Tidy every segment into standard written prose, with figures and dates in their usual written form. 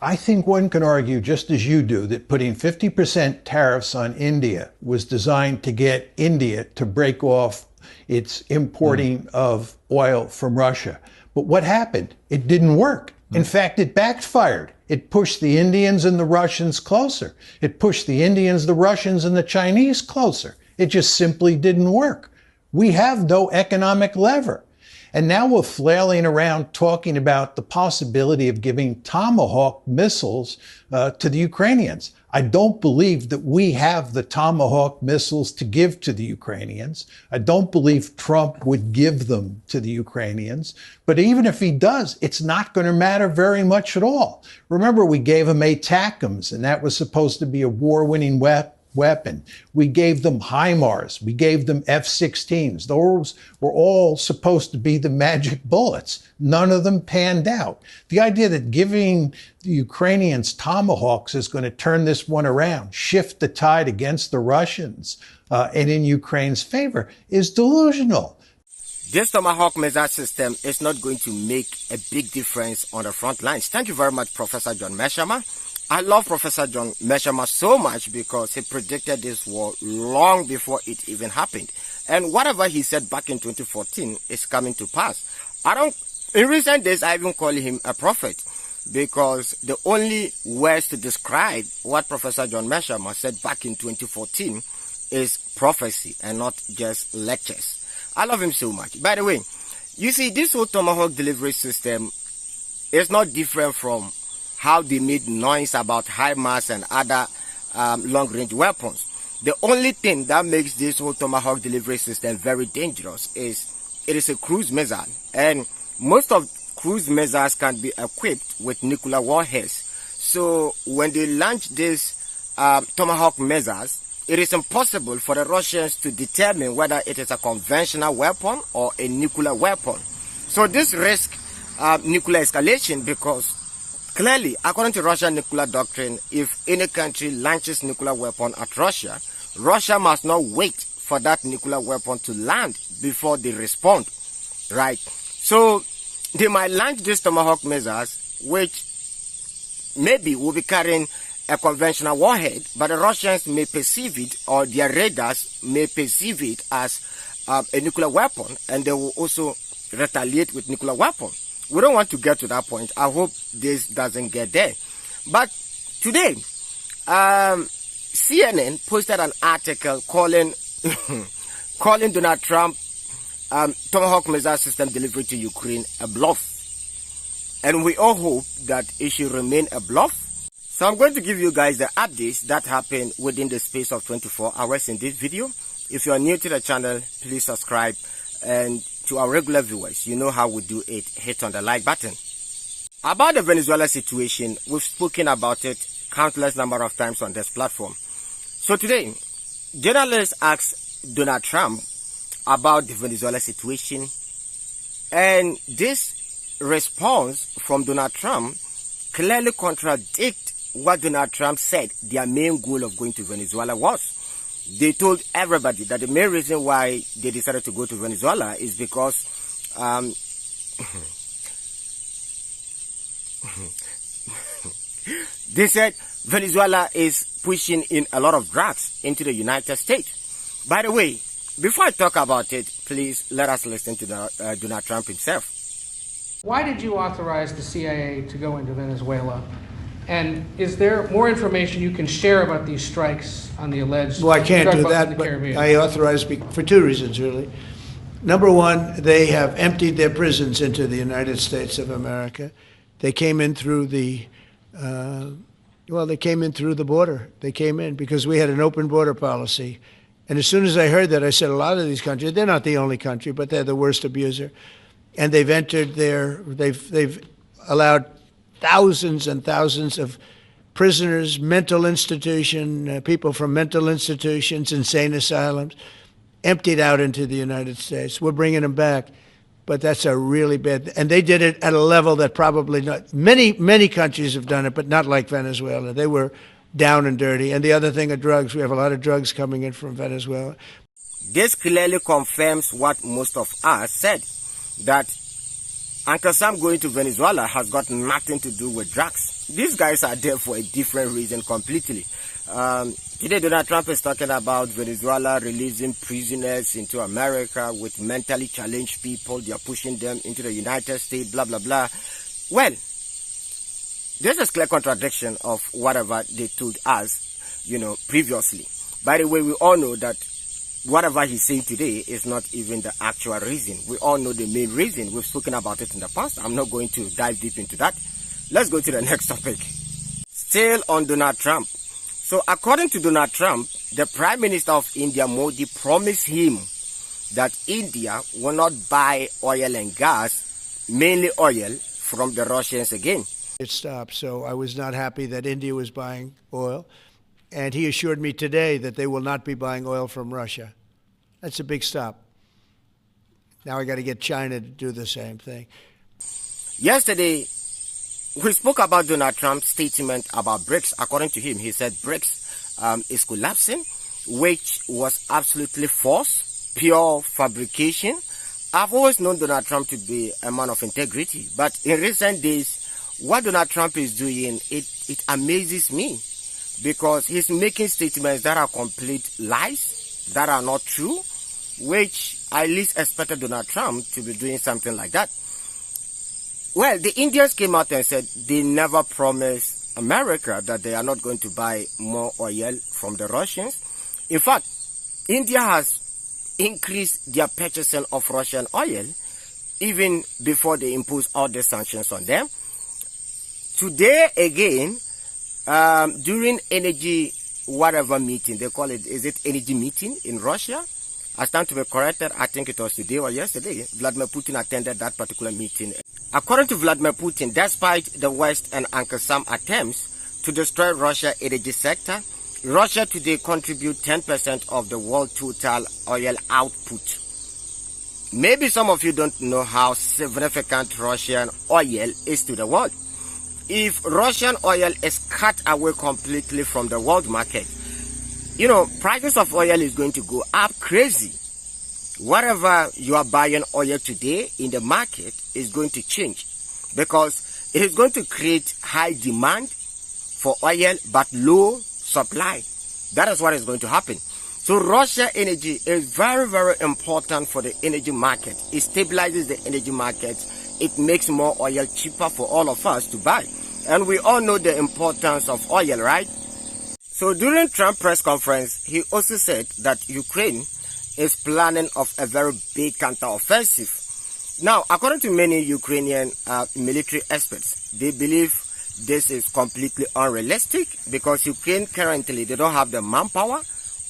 I think one can argue, just as you do, that putting 50% tariffs on India was designed to get India to break off its importing of oil from Russia. But what happened? It didn't work. In fact, it backfired. It pushed the Indians and the Russians closer. It pushed the Indians, the Russians, and the Chinese closer. It just simply didn't work. We have no economic lever. And now we're flailing around talking about the possibility of giving Tomahawk missiles to the Ukrainians. I don't believe that we have the Tomahawk missiles to give to the Ukrainians. I don't believe Trump would give them to the Ukrainians. But even if he does, it's not going to matter very much at all. Remember, we gave them ATACMS, and that was supposed to be a war-winning weapon. We gave them HIMARS. We gave them F-16s. Those were all supposed to be the magic bullets. None of them panned out. The idea that giving the Ukrainians Tomahawks is going to turn this one around, shift the tide against the Russians and in Ukraine's favor is delusional. This Tomahawk missile system is not going to make a big difference on the front lines. Thank you very much, Professor John Mearsheimer. I love Professor John Mearsheimer so much because he predicted this war long before it even happened. And whatever he said back in 2014 is coming to pass. In recent days, I even call him a prophet because the only words to describe what Professor John Mearsheimer said back in 2014 is prophecy and not just lectures. I love him so much. By the way, you see, this whole Tomahawk delivery system is not different from how they made noise about HIMARS and other long-range weapons. The only thing that makes this whole Tomahawk delivery system very dangerous is it is a cruise missile. And most of cruise missiles can be equipped with nuclear warheads. So when they launch these Tomahawk missiles, it is impossible for the Russians to determine whether it is a conventional weapon or a nuclear weapon. So this risks nuclear escalation because clearly, according to Russian nuclear doctrine, if any country launches nuclear weapon at Russia, Russia must not wait for that nuclear weapon to land before they respond, right? So they might launch these Tomahawk missiles, which maybe will be carrying a conventional warhead, but the Russians may perceive it, or their radars may perceive it as a nuclear weapon, and they will also retaliate with nuclear weapon. We don't want to get to that point. I hope this doesn't get there. But today, CNN posted an article calling Donald Trump Tomahawk missile system delivery to Ukraine a bluff. And we all hope that it should remain a bluff. So I'm going to give you guys the updates that happened within the space of 24 hours in this video. If you are new to the channel, please subscribe, and to our regular viewers, you know how we do it. Hit on the like button. About the Venezuela situation, we've spoken about it countless number of times on this platform. So today, journalists asked Donald Trump about the Venezuela situation, and this response from Donald Trump clearly contradicts what Donald Trump said their main goal of going to Venezuela was. They told everybody that the main reason why they decided to go to Venezuela is because they said Venezuela is pushing in a lot of drugs into the United States. By the way, before I talk about it, please let us listen to Donald Trump himself. Why did you authorize the CIA to go into Venezuela? And is there more information you can share about these strikes on the alleged... Well, I can't do that, but I authorized for two reasons, really. Number one, they have emptied their prisons into the United States of America. They came in through the, they came in through the border. They came in because we had an open border policy. And as soon as I heard that, I said, a lot of these countries, they're not the only country, but they're the worst abuser. And they've entered they've allowed thousands and thousands of prisoners, mental institution, people from mental institutions, insane asylums, emptied out into the United States. We're bringing them back, but that's a really bad, and they did it at a level that probably not, many countries have done it, but not like Venezuela. They were down and dirty. And the other thing are drugs. We have a lot of drugs coming in from Venezuela. This clearly confirms what most of us said, that Uncle Sam going to Venezuela has got nothing to do with drugs. these guys are there for a different reason completely. Today, Donald Trump is talking about Venezuela releasing prisoners into America with mentally challenged people. They are pushing them into the United States, blah, blah, blah. Well, there's a clear contradiction of whatever they told us, previously. By the way, we all know that whatever he's saying today is not even the actual reason. We all know the main reason. We've spoken about it in the past. I'm not going to dive deep into that. Let's go to the next topic. Still on Donald Trump. So according to Donald Trump, the Prime Minister of India, Modi, promised him that India will not buy oil and gas, mainly oil, from the Russians again. It stopped, so I was not happy that India was buying oil. And he assured me today that they will not be buying oil from Russia. That's a big stop. Now I got to get China to do the same thing. Yesterday, we spoke about Donald Trump's statement about BRICS. According to him, he said BRICS is collapsing, which was absolutely false, pure fabrication. I've always known Donald Trump to be a man of integrity, but in recent days, what Donald Trump is doing, it amazes me, because he's making statements that are complete lies, that are not true, which I least expected Donald Trump to be doing something like that. Well, the Indians came out and said they never promised America that they are not going to buy more oil from the Russians. In fact, India has increased their purchasing of Russian oil even before they imposed all the sanctions on them. Today, again, during energy whatever meeting, they call it, is it energy meeting in Russia? I stand to be corrected, I think it was today or yesterday, Vladimir Putin attended that particular meeting. According to Vladimir Putin, despite the West and Uncle Sam attempts to destroy Russia's energy sector, Russia today contributes 10% of the world total oil output. Maybe some of you don't know how significant Russian oil is to the world. If Russian oil is cut away completely from the world market, prices of oil is going to go up crazy. Whatever you are buying oil today in the market is going to change, because it is going to create high demand for oil but low supply. That is what is going to happen. So Russia energy is very, very important for the energy market. It stabilizes the energy market. It makes more oil cheaper for all of us to buy. And we all know the importance of oil, right? So during Trump's press conference, he also said that Ukraine is planning of a very big counteroffensive. Now, according to many Ukrainian military experts, they believe this is completely unrealistic, because Ukraine currently, they don't have the manpower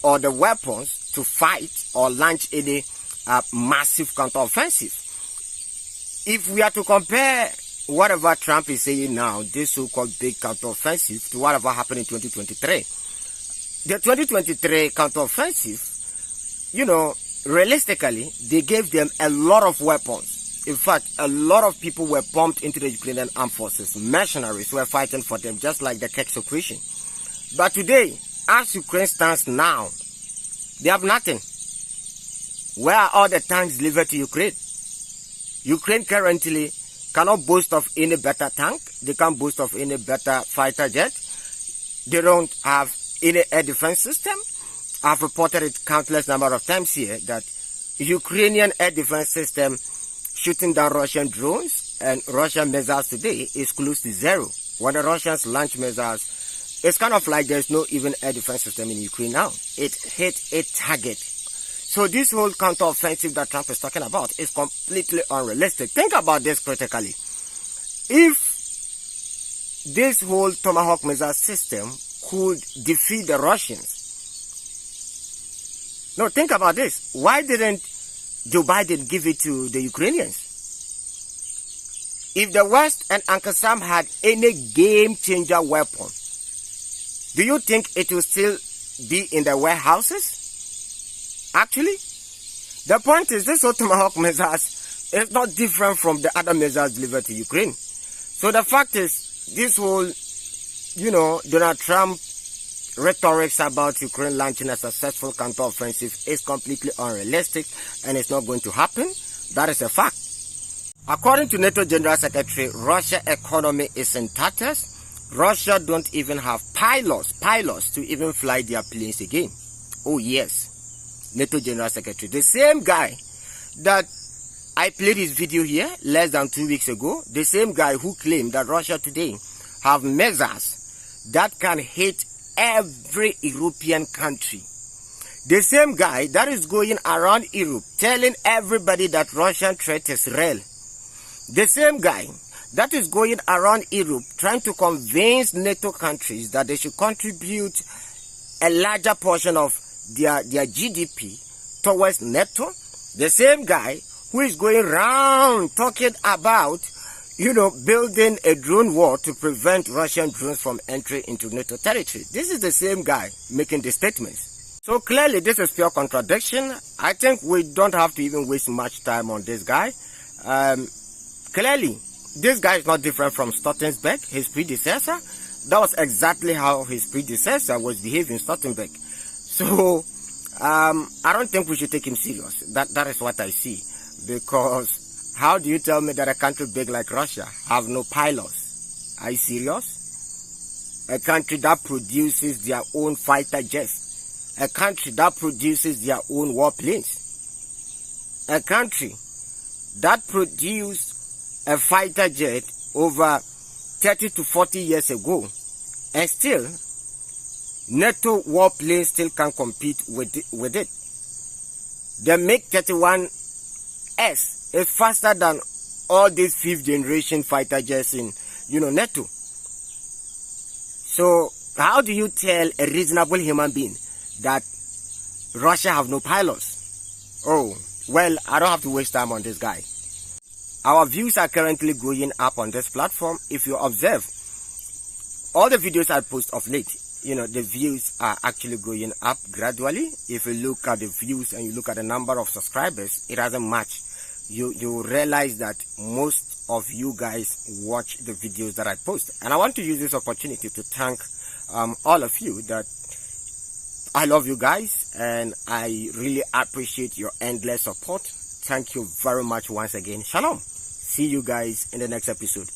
or the weapons to fight or launch any massive counteroffensive. If we are to compare whatever Trump is saying now, this so-called big counteroffensive, to whatever happened in 2023, the 2023 counteroffensive, realistically, they gave them a lot of weapons. In fact, a lot of people were pumped into the Ukrainian armed forces. Mercenaries were fighting for them, just like the Kerch operation. But today, as Ukraine stands now, they have nothing. Where are all the tanks delivered to Ukraine? Ukraine currently cannot boast of any better tank. They can't boast of any better fighter jet. They don't have any air defense system. I've reported it countless number of times here that Ukrainian air defense system shooting down Russian drones and Russian missiles today is close to zero. When the Russians launch missiles, it's kind of like there's no even air defense system in Ukraine now. It hit a target. So this whole counteroffensive that Trump is talking about is completely unrealistic. Think about this critically. If this whole Tomahawk missile system could defeat the Russians, no, think about this. Why didn't Joe Biden give it to the Ukrainians? If the West and Uncle Sam had any game-changer weapon, do you think it will still be in the warehouses? Actually, the point is this whole Tomahawk missiles is not different from the other missiles delivered to Ukraine. So the fact is, this whole, Donald Trump rhetorics about Ukraine launching a successful counteroffensive is completely unrealistic, and it's not going to happen. That is a fact. According to NATO General Secretary, Russia's economy is in tatters. Russia don't even have pilots to even fly their planes again. Oh yes, NATO General Secretary, the same guy that I played his video here less than 2 weeks ago, the same guy who claimed that Russia today have measures that can hit every European country. The same guy that is going around Europe telling everybody that Russian threat is real. The same guy that is going around Europe trying to convince NATO countries that they should contribute a larger portion of their GDP towards NATO. The same guy who is going around talking about, building a drone war to prevent Russian drones from entering into NATO territory. This is the same guy making the statements. So clearly this is pure contradiction. I think we don't have to even waste much time on this guy. Clearly, this guy is not different from Stoltenberg, his predecessor. That was exactly how his predecessor was behaving, Stoltenberg. So, I don't think we should take him serious. That is what I see. Because how do you tell me that a country big like Russia have no pilots? Are you serious? A country that produces their own fighter jets. A country that produces their own warplanes. A country that produced a fighter jet over 30 to 40 years ago, and still NATO warplanes still can compete with it. The MiG-31S is faster than all these 5th generation fighter jets in NATO. So how do you tell a reasonable human being that Russia have no pilots? Oh, well, I don't have to waste time on this guy. Our views are currently going up on this platform. If you observe all the videos I post of late, the views are actually going up gradually. If you look at the views and you look at the number of subscribers, it doesn't match. You realize that most of you guys watch the videos that I post. And I want to use this opportunity to thank all of you. That I love you guys and I really appreciate your endless support. Thank you very much once again. Shalom. See you guys in the next episode.